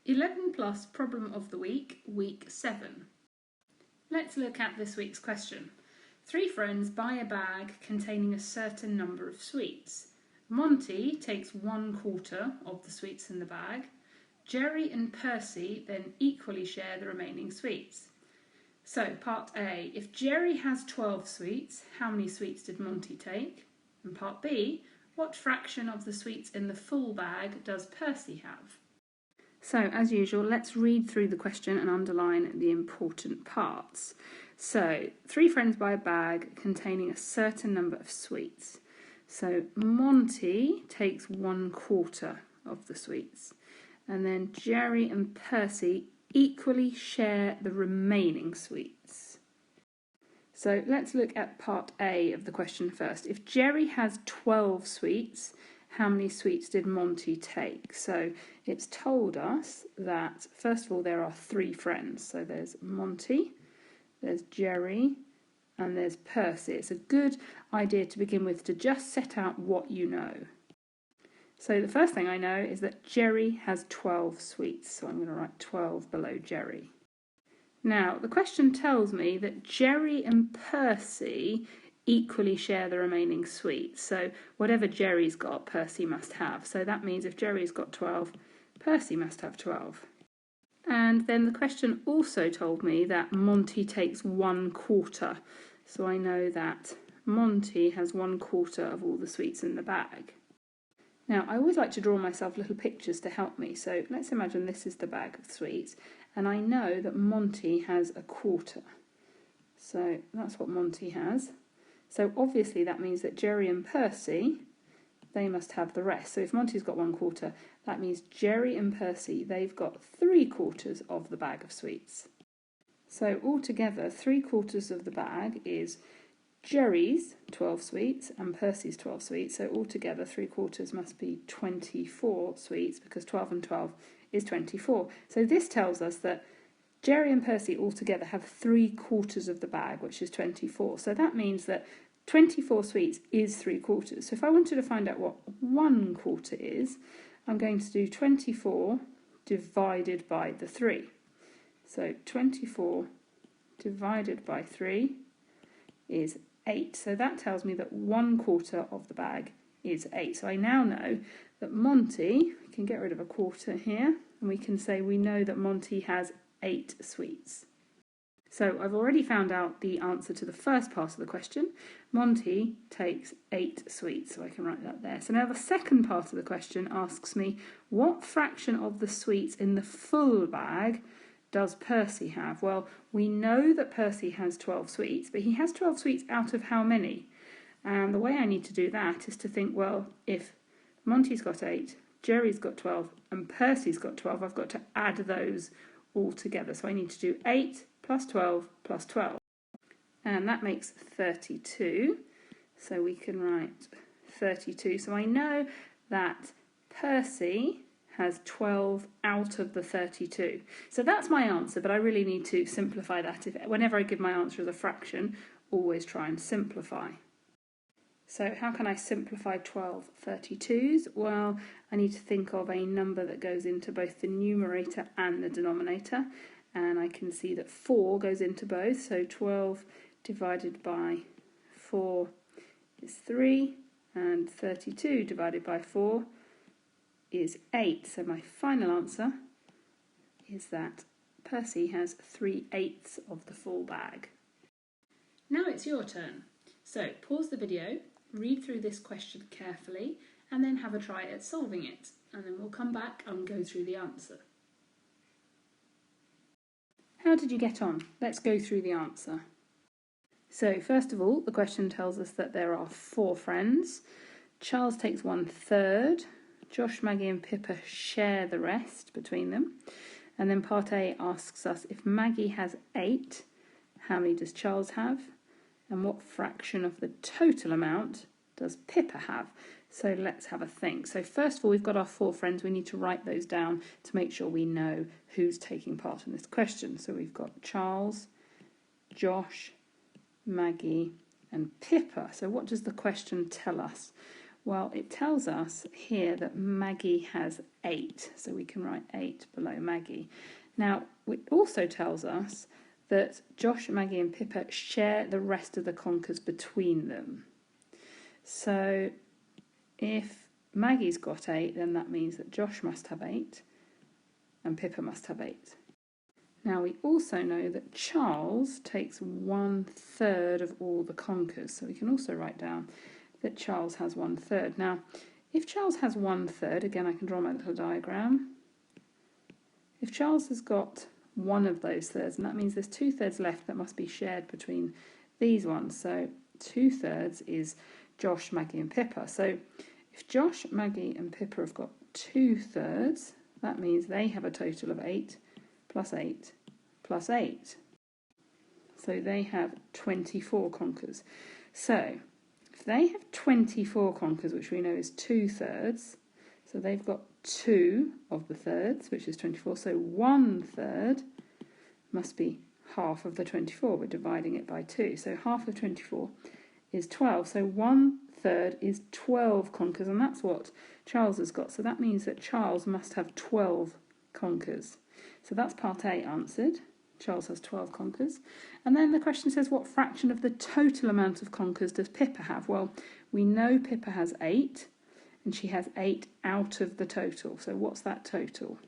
11 plus problem of the week, week 7. Let's look at this week's question. 3 friends buy a bag containing a certain number of sweets. Monty takes 1/4 of the sweets in the bag. Jerry and Percy then equally share the remaining sweets. So, part A, if Jerry has 12 sweets, how many sweets did Monty take? And part B, what fraction of the sweets in the full bag does Percy have? So, as usual, let's read through the question and underline the important parts. So, 3 friends buy a bag containing a certain number of sweets. So, Monty takes 1/4 of the sweets. And then Jerry and Percy equally share the remaining sweets. So, let's look at part A of the question first. If Jerry has 12 sweets, how many sweets did Monty take? So it's told us that, first of all, there are 3 friends. So there's Monty, there's Jerry, and there's Percy. It's a good idea to begin with to just set out what you know. So the first thing I know is that Jerry has 12 sweets. So I'm going to write 12 below Jerry. Now, the question tells me that Jerry and Percy equally share the remaining sweets. So whatever Jerry's got, Percy must have. So that means if Jerry's got 12, Percy must have 12. And then the question also told me that Monty takes 1/4. So I know that Monty has 1/4 of all the sweets in the bag. Now, I always like to draw myself little pictures to help me. So let's imagine this is the bag of sweets. And I know that Monty has 1/4. So that's what Monty has. So obviously that means that Jerry and Percy, they must have the rest. So if Monty's got 1/4, that means Jerry and Percy, they've got 3/4 of the bag of sweets. So altogether, 3/4 of the bag is Jerry's 12 sweets and Percy's 12 sweets. So altogether, 3/4 must be 24 sweets because 12 and 12 is 24. So this tells us that Jerry and Percy altogether have 3/4 of the bag, which is 24. So that means that 24 sweets is 3/4. So if I wanted to find out what 1/4 is, I'm going to do 24 divided by the 3. So 24 divided by 3 is 8. So that tells me that 1/4 of the bag is 8. So I now know that Monty, we can get rid of a quarter here, and we can say we know that Monty has 8 sweets. So I've already found out the answer to the first part of the question. Monty takes 8 sweets, so I can write that there. So now the second part of the question asks me, what fraction of the sweets in the full bag does Percy have? Well, we know that Percy has 12 sweets, but he has 12 sweets out of how many? And the way I need to do that is to think, well, if Monty's got 8, Jerry's got 12, and Percy's got 12, I've got to add those all together. So I need to do 8 plus 12 plus 12. And that makes 32. So we can write 32. So I know that Percy has 12 out of the 32. So that's my answer, but I really need to simplify that. Whenever I give my answer as a fraction, always try and simplify. So how can I simplify 12 32s? Well, I need to think of a number that goes into both the numerator and the denominator. And I can see that 4 goes into both. So 12 divided by 4 is 3. And 32 divided by 4 is 8. So my final answer is that Percy has 3/8 of the full bag. Now it's your turn. So pause the video, read through this question carefully, and then have a try at solving it. And then we'll come back and go through the answer. How did you get on? Let's go through the answer. So first of all, the question tells us that there are 4 friends. Charles takes 1/3. Josh, Maggie and Pippa share the rest between them. And then part A asks us if Maggie has 8, how many does Charles have? And what fraction of the total amount does Pippa have? So let's have a think. So first of all, we've got our 4 friends. We need to write those down to make sure we know who's taking part in this question. So we've got Charles, Josh, Maggie and Pippa. So what does the question tell us? Well, it tells us here that Maggie has 8, so we can write 8 below Maggie. Now, it also tells us that Josh, Maggie and Pippa share the rest of the conkers between them. So if Maggie's got 8, then that means that Josh must have 8 and Pippa must have 8. Now we also know that Charles takes 1/3 of all the conkers, so we can also write down that Charles has 1/3. Now, if Charles has 1/3, again I can draw my little diagram. If Charles has got one of those thirds, and that means there's 2/3 left that must be shared between these ones. So 2/3 is Josh, Maggie and Pippa. So if Josh, Maggie and Pippa have got 2/3, that means they have a total of 8 plus 8 plus 8. So they have 24 conkers. So if they have 24 conkers, which we know is 2/3, so they've got 2 of the thirds, which is 24, so 1/3 must be half of the 24. We're dividing it by 2, so half of 24 is 12, so 1/3 is 12 conkers, and that's what Charles has got, so that means that Charles must have 12 conkers. So that's part A answered. Charles has 12 conkers. And then the question says, what fraction of the total amount of conkers does Pippa have? Well, we know Pippa has 8, and she has 8 out of the total. So what's that total?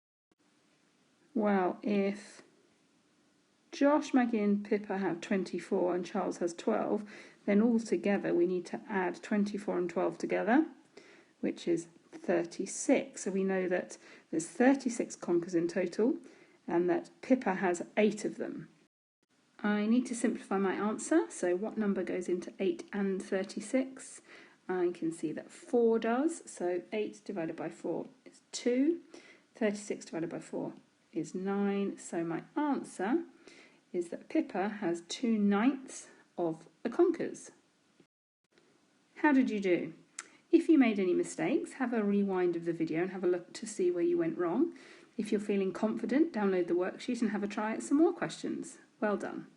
Well, if Josh, Maggie and Pippa have 24 and Charles has 12, then altogether we need to add 24 and 12 together, which is 36. So we know that there's 36 conkers in total and that Pippa has 8 of them. I need to simplify my answer, so what number goes into 8 and 36? I can see that 4 does, so 8 divided by 4 is 2, 36 divided by 4 is 9, so my answer is that Pippa has 2/9 of the conkers. How did you do? If you made any mistakes, have a rewind of the video and have a look to see where you went wrong. If you're feeling confident, download the worksheet and have a try at some more questions. Well done.